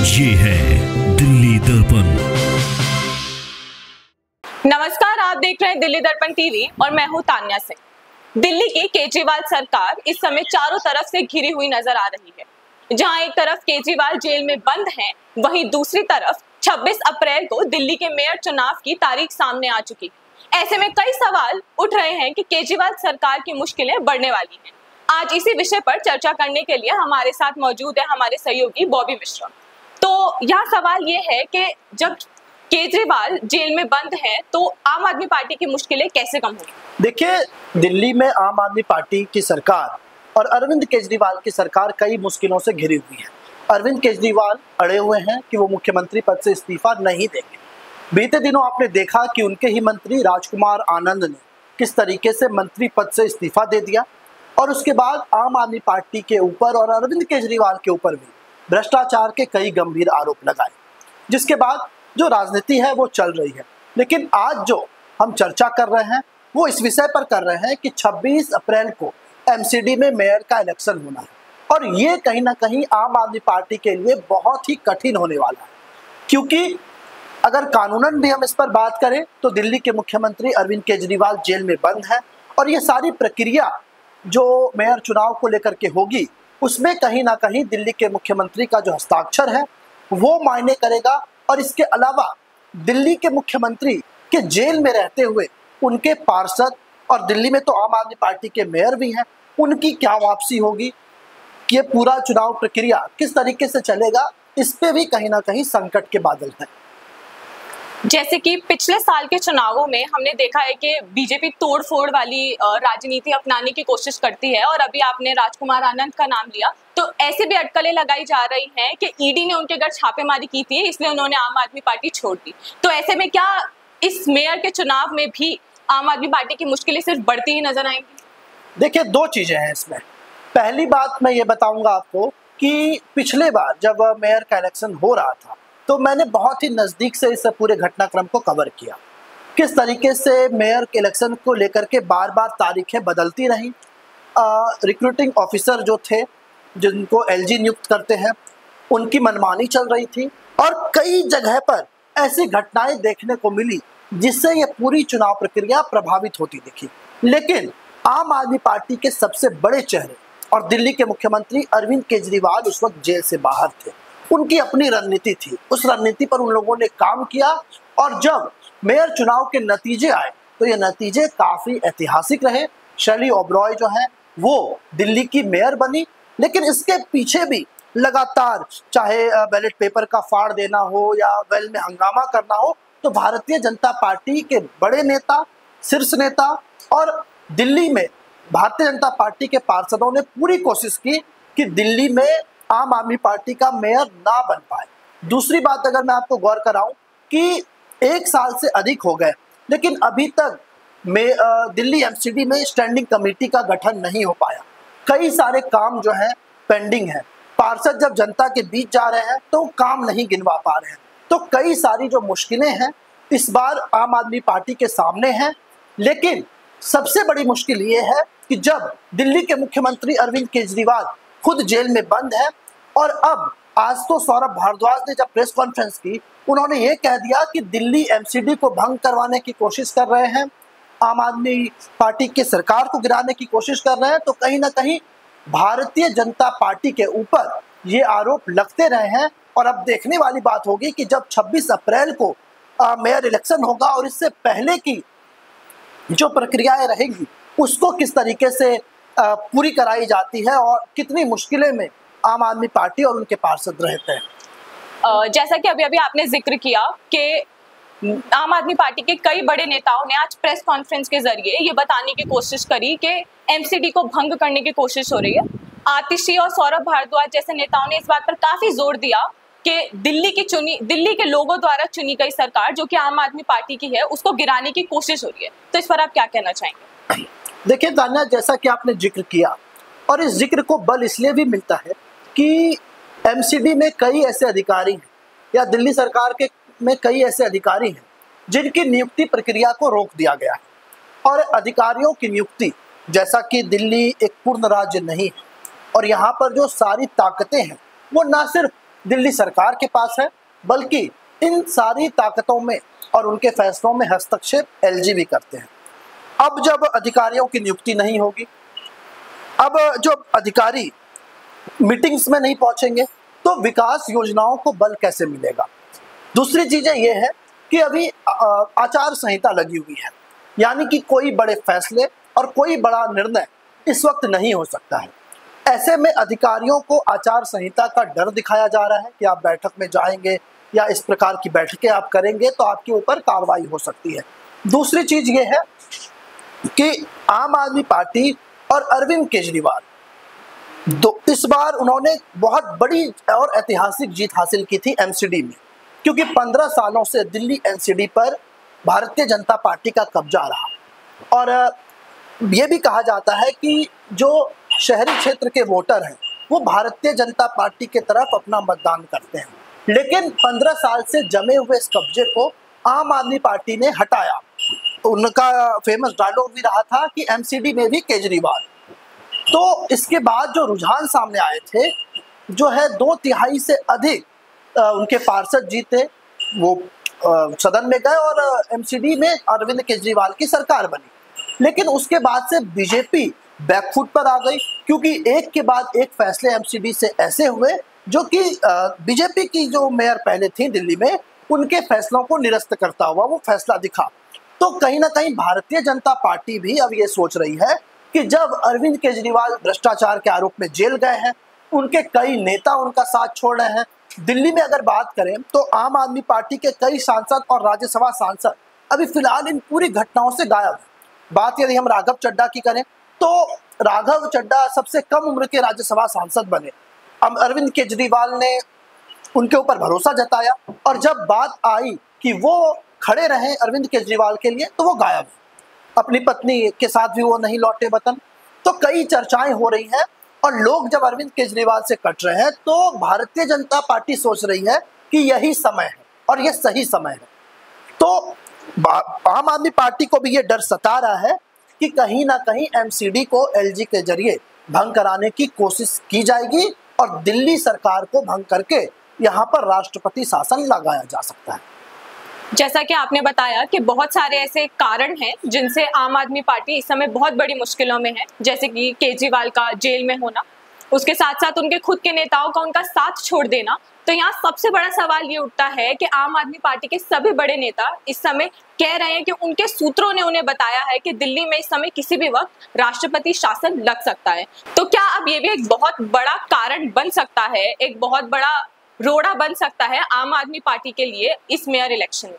ये है दिल्ली दर्पण। नमस्कार, आप देख रहे हैं दिल्ली दर्पण टीवी और मैं हूं तान्या सिंह। दिल्ली की केजरीवाल सरकार इस समय चारों तरफ से घिरी हुई नजर आ रही है। जहां एक तरफ केजरीवाल जेल में बंद हैं, वहीं दूसरी तरफ 26 अप्रैल को दिल्ली के मेयर चुनाव की तारीख सामने आ चुकी। ऐसे में कई सवाल उठ रहे हैं कि केजरीवाल सरकार की मुश्किलें बढ़ने वाली हैं। आज इसी विषय पर चर्चा करने के लिए हमारे साथ मौजूद है हमारे सहयोगी बॉबी मिश्रा। तो यहाँ सवाल ये है कि जब केजरीवाल जेल में बंद है तो आम आदमी पार्टी की मुश्किलें कैसे कम होंगी? देखिए, दिल्ली में आम आदमी पार्टी की सरकार और अरविंद केजरीवाल की सरकार कई मुश्किलों से घिरी हुई है। अरविंद केजरीवाल अड़े हुए हैं कि वो मुख्यमंत्री पद से इस्तीफा नहीं देंगे। बीते दिनों आपने देखा कि उनके ही मंत्री राजकुमार आनंद ने किस तरीके से मंत्री पद से इस्तीफा दे दिया और उसके बाद आम आदमी पार्टी के ऊपर और अरविंद केजरीवाल के ऊपर भी भ्रष्टाचार के कई गंभीर आरोप लगाए, जिसके बाद जो राजनीति है वो चल रही है। लेकिन आज जो हम चर्चा कर रहे हैं वो इस विषय पर कर रहे हैं कि 26 अप्रैल को एमसीडी में मेयर का इलेक्शन होना है और ये कहीं ना कहीं आम आदमी पार्टी के लिए बहुत ही कठिन होने वाला है, क्योंकि अगर कानूनन भी हम इस पर बात करें तो दिल्ली के मुख्यमंत्री अरविंद केजरीवाल जेल में बंद है और ये सारी प्रक्रिया जो मेयर चुनाव को लेकर के होगी उसमें कहीं ना कहीं दिल्ली के मुख्यमंत्री का जो हस्ताक्षर है वो मायने करेगा। और इसके अलावा दिल्ली के मुख्यमंत्री के जेल में रहते हुए उनके पार्षद और दिल्ली में तो आम आदमी पार्टी के मेयर भी हैं, उनकी क्या वापसी होगी, ये पूरा चुनाव प्रक्रिया किस तरीके से चलेगा, इस पे भी कहीं ना कहीं संकट के बादल हैं। जैसे कि पिछले साल के चुनावों में हमने देखा है कि बीजेपी तोड़-फोड़ वाली राजनीति अपनाने की कोशिश करती है और अभी आपने राजकुमार आनंद का नाम लिया, तो ऐसे भी अटकलें लगाई जा रही हैं कि ईडी ने उनके घर छापेमारी की थी, इसलिए उन्होंने आम आदमी पार्टी छोड़ दी। तो ऐसे में क्या इस मेयर के चुनाव में भी आम आदमी पार्टी की मुश्किलें सिर्फ बढ़ती ही नजर आएंगी? देखिए, दो चीजें हैं इसमें। पहली बात मैं ये बताऊंगा आपको कि पिछले बार जब मेयर का इलेक्शन हो रहा था तो मैंने बहुत ही नज़दीक से इस पूरे घटनाक्रम को कवर किया, किस तरीके से मेयर के इलेक्शन को लेकर के बार बार तारीखें बदलती रहीं। रिक्रूटिंग ऑफिसर जो थे जिनको एलजी नियुक्त करते हैं उनकी मनमानी चल रही थी और कई जगह पर ऐसी घटनाएं देखने को मिली जिससे ये पूरी चुनाव प्रक्रिया प्रभावित होती दिखी। लेकिन आम आदमी पार्टी के सबसे बड़े चेहरे और दिल्ली के मुख्यमंत्री अरविंद केजरीवाल उस वक्त जेल से बाहर थे, उनकी अपनी रणनीति थी, उस रणनीति पर उन लोगों ने काम किया और जब मेयर चुनाव के नतीजे आए तो ये नतीजे काफ़ी ऐतिहासिक रहे। शैली ओबरॉय जो है वो दिल्ली की मेयर बनी, लेकिन इसके पीछे भी लगातार चाहे बैलेट पेपर का फाड़ देना हो या वेल में हंगामा करना हो, तो भारतीय जनता पार्टी के बड़े नेता, शीर्ष नेता और दिल्ली में भारतीय जनता पार्टी के पार्षदों ने पूरी कोशिश की कि दिल्ली में आम आदमी पार्टी का मेयर ना बन पाए। दूसरी बात अगर मैं आपको गौर कराऊं कि 1 साल से अधिक हो गए लेकिन अभी तक दिल्ली एमसीडी में स्टैंडिंग कमेटी का गठन नहीं हो पाया। कई सारे काम जो हैं पेंडिंग हैं। पार्षद जब जनता के बीच जा रहे हैं तो काम नहीं गिनवा पा रहे हैं। तो कई सारी जो मुश्किलें हैं इस बार आम आदमी पार्टी के सामने हैं। लेकिन सबसे बड़ी मुश्किल ये है कि जब दिल्ली के मुख्यमंत्री अरविंद केजरीवाल खुद जेल में बंद है और अब आज तो सौरभ भारद्वाज ने जब प्रेस कॉन्फ्रेंस की उन्होंने ये कह दिया कि दिल्ली एमसीडी को भंग करवाने की कोशिश कर रहे हैं, आम आदमी पार्टी की सरकार को गिराने की कोशिश कर रहे हैं, तो कहीं ना कहीं भारतीय जनता पार्टी के ऊपर ये आरोप लगते रहे हैं। और अब देखने वाली बात होगी कि जब 26 अप्रैल को मेयर इलेक्शन होगा और इससे पहले की जो प्रक्रियाएं रहेंगी उसको किस तरीके से पूरी कराई जाती है और कितनी मुश्किलें में आम आदमी पार्टी और उनके पार्षद रहते हैं। जैसा कि अभी अभी आपने जिक्र किया कि आम आदमी पार्टी के कई बड़े नेताओं ने आज प्रेस कॉन्फ्रेंस के जरिए ये बताने की कोशिश करी कि एमसीडी को भंग करने की कोशिश हो रही है। आतिशी और सौरभ भारद्वाज जैसे नेताओं ने इस बात पर काफी जोर दिया कि दिल्ली के लोगों द्वारा चुनी गई सरकार जो कि आम आदमी पार्टी की है उसको गिराने की कोशिश हो रही है। तो इस पर आप क्या कहना चाहेंगे? देखिए तान्या, जैसा कि आपने जिक्र किया और इस जिक्र को बल इसलिए भी मिलता है कि एमसीडी में कई ऐसे अधिकारी हैं या दिल्ली सरकार के में कई ऐसे अधिकारी हैं जिनकी नियुक्ति प्रक्रिया को रोक दिया गया है। और अधिकारियों की नियुक्ति, जैसा कि दिल्ली एक पूर्ण राज्य नहीं है और यहाँ पर जो सारी ताकतें हैं वो ना सिर्फ दिल्ली सरकार के पास है, बल्कि इन सारी ताकतों में और उनके फैसलों में हस्तक्षेप एलजी भी करते हैं। अब जब अधिकारियों की नियुक्ति नहीं होगी, अब जो अधिकारी मीटिंग्स में नहीं पहुंचेंगे, तो विकास योजनाओं को बल कैसे मिलेगा। दूसरी चीजें ये है कि अभी आचार संहिता लगी हुई है, यानी कि कोई बड़े फैसले और कोई बड़ा निर्णय इस वक्त नहीं हो सकता है। ऐसे में अधिकारियों को आचार संहिता का डर दिखाया जा रहा है कि आप बैठक में जाएंगे या इस प्रकार की बैठकें आप करेंगे तो आपके ऊपर कार्रवाई हो सकती है। दूसरी चीज ये है कि आम आदमी पार्टी और अरविंद केजरीवाल इस बार उन्होंने बहुत बड़ी और ऐतिहासिक जीत हासिल की थी एमसीडी में, क्योंकि 15 सालों से दिल्ली एमसीडी पर भारतीय जनता पार्टी का कब्जा रहा। और ये भी कहा जाता है कि जो शहरी क्षेत्र के वोटर हैं वो भारतीय जनता पार्टी के तरफ अपना मतदान करते हैं, लेकिन 15 साल से जमे हुए इस कब्जे को आम आदमी पार्टी ने हटाया। उनका फेमस डायलॉग भी रहा था कि एमसीडी में भी केजरीवाल। तो इसके बाद जो रुझान सामने आए थे, जो है 2/3 से अधिक उनके पार्षद जीते, वो सदन में गए और एमसीडी में अरविंद केजरीवाल की सरकार बनी। लेकिन उसके बाद से बीजेपी बैकफुट पर आ गई, क्योंकि एक के बाद एक फैसले एमसीडी से ऐसे हुए जो कि बीजेपी की जो मेयर पहले थी दिल्ली में, उनके फैसलों को निरस्त करता हुआ वो फैसला दिखा। तो कहीं ना कहीं भारतीय जनता पार्टी भी अब ये सोच रही है कि जब अरविंद केजरीवाल भ्रष्टाचार के आरोप में जेल गए हैं, उनके कई नेता उनका साथ छोड़ रहे हैं। दिल्ली में अगर बात करें तो आम आदमी पार्टी के कई सांसद और राज्यसभा सांसद अभी फिलहाल इन पूरी घटनाओं से गायब हैं। बात यदि हम राघव चड्ढा की करें तो राघव चड्ढा सबसे कम उम्र के राज्यसभा सांसद बने। अरविंद केजरीवाल ने उनके ऊपर भरोसा जताया और जब बात आई कि वो खड़े रहे अरविंद केजरीवाल के लिए तो वो गायब है। अपनी पत्नी के साथ भी वो नहीं लौटे वतन। तो कई चर्चाएं हो रही हैं और लोग जब अरविंद केजरीवाल से कट रहे हैं तो भारतीय जनता पार्टी सोच रही है कि यही समय है और यह सही समय है। तो आम आदमी पार्टी को भी ये डर सता रहा है कि कहीं ना कहीं एमसीडी को एलजी के जरिए भंग कराने की कोशिश की जाएगी और दिल्ली सरकार को भंग करके यहाँ पर राष्ट्रपति शासन लगाया जा सकता है। जैसा कि आपने बताया कि बहुत सारे ऐसे कारण हैं जिनसे आम आदमी पार्टी इस समय बहुत बड़ी मुश्किलों में है, जैसे कि केजरीवाल का जेल में होना, उसके साथ साथ उनके खुद के नेताओं का उनका साथ छोड़ देना। तो यहाँ सबसे बड़ा सवाल ये उठता है कि आम आदमी पार्टी के सभी बड़े नेता इस समय कह रहे हैं कि उनके सूत्रों ने उन्हें बताया है कि दिल्ली में इस समय किसी भी वक्त राष्ट्रपति शासन लग सकता है। तो क्या अब ये भी एक बहुत बड़ा कारण बन सकता है, एक बहुत बड़ा रोड़ा बन सकता है आम आदमी पार्टी के लिए इस मेयर इलेक्शन में?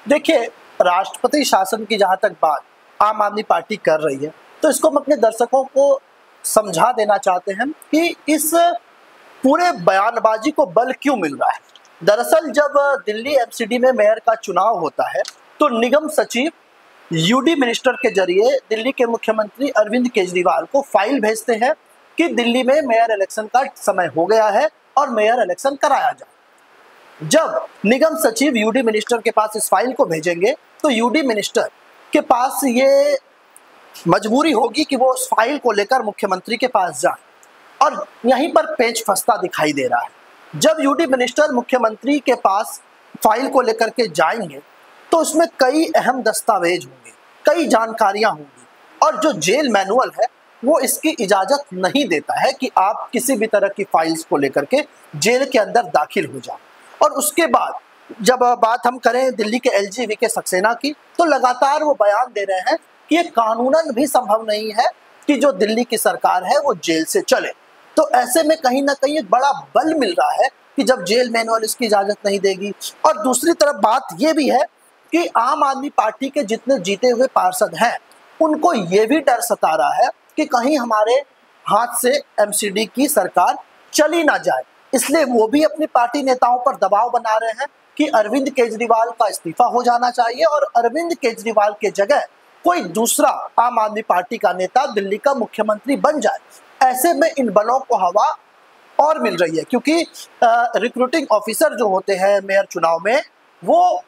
देखिए, राष्ट्रपति शासन की जहां तक बात आम आदमी पार्टी कर रही है, तो इसको हम अपने दर्शकों को समझा देना चाहते हैं कि इस पूरे बयानबाजी को बल क्यों मिल रहा है। दरअसल जब दिल्ली एमसीडी में मेयर का चुनाव होता है तो निगम सचिव यूडी मिनिस्टर के जरिए दिल्ली के मुख्यमंत्री अरविंद केजरीवाल को फाइल भेजते हैं कि दिल्ली में मेयर इलेक्शन का समय हो गया है और मेयर इलेक्शन कराया जाए। जब निगम सचिव यूडी मिनिस्टर के पास इस फाइल को भेजेंगे तो यूडी मिनिस्टर के पास ये मजबूरी होगी कि वो उस फाइल को लेकर मुख्यमंत्री के पास जाए और यहीं पर पेच फंसता दिखाई दे रहा है। जब यूडी मिनिस्टर मुख्यमंत्री के पास फाइल को लेकर के जाएंगे तो उसमें कई अहम दस्तावेज होंगे, कई जानकारियां होंगी और जो जेल मैनुअल है वो इसकी इजाज़त नहीं देता है कि आप किसी भी तरह की फाइल्स को लेकर के जेल के अंदर दाखिल हो जाए। और उसके बाद जब बात हम करें दिल्ली के एलजी वी के सक्सेना की, तो लगातार वो बयान दे रहे हैं कि ये कानूनन भी संभव नहीं है कि जो दिल्ली की सरकार है वो जेल से चले। तो ऐसे में कहीं ना कहीं एक बड़ा बल मिल रहा है कि जब जेल मैनुअल इसकी इजाज़त नहीं देगी। और दूसरी तरफ बात ये भी है कि आम आदमी पार्टी के जितने जीते हुए पार्षद हैं उनको ये भी डर सता रहा है कि कहीं हमारे हाथ से एमसीडी की सरकार चली ना जाए। इसलिए वो भी अपनी पार्टी नेताओं पर दबाव बना रहे हैं कि अरविंद केजरीवाल का इस्तीफा हो जाना चाहिए और अरविंद केजरीवाल के जगह कोई दूसरा आम आदमी पार्टी का नेता दिल्ली का मुख्यमंत्री बन जाए। ऐसे में इन बलों को हवा और मिल रही है, क्योंकि रिक्रूटिंग ऑफिसर जो होते हैं मेयर चुनाव में, वो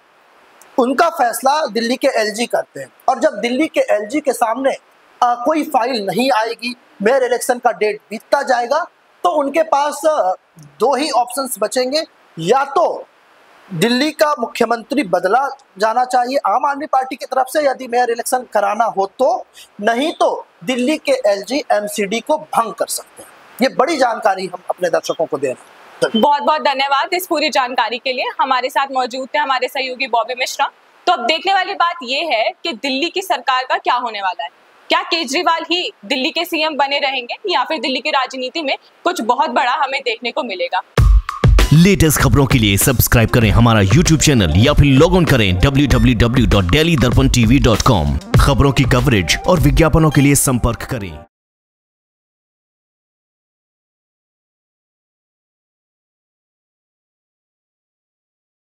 उनका फैसला दिल्ली के एलजी करते हैं और जब दिल्ली के एलजी के सामने कोई फाइल नहीं आएगी, मेयर इलेक्शन का डेट बीतता जाएगा, तो उनके पास दो ही ऑप्शंस बचेंगे, या तो दिल्ली का मुख्यमंत्री बदला जाना चाहिए आम आदमी पार्टी की तरफ से यदि मेयर इलेक्शन कराना हो तो, नहीं तो दिल्ली के एलजी एमसीडी को भंग कर सकते हैं। ये बड़ी जानकारी हम अपने दर्शकों को दे रहे हैं। बहुत बहुत धन्यवाद इस पूरी जानकारी के लिए। हमारे साथ मौजूद थे हमारे सहयोगी बॉबी मिश्रा। तो अब देखने वाली बात ये है कि दिल्ली की सरकार का क्या होने वाला है। क्या केजरीवाल ही दिल्ली के सीएम बने रहेंगे या फिर दिल्ली की राजनीति में कुछ बहुत बड़ा हमें देखने को मिलेगा। लेटेस्ट खबरों के लिए सब्सक्राइब करें हमारा YouTube चैनल या फिर लॉग ऑन करें www.delhidarpantv.com। खबरों की कवरेज और विज्ञापनों के लिए संपर्क करें।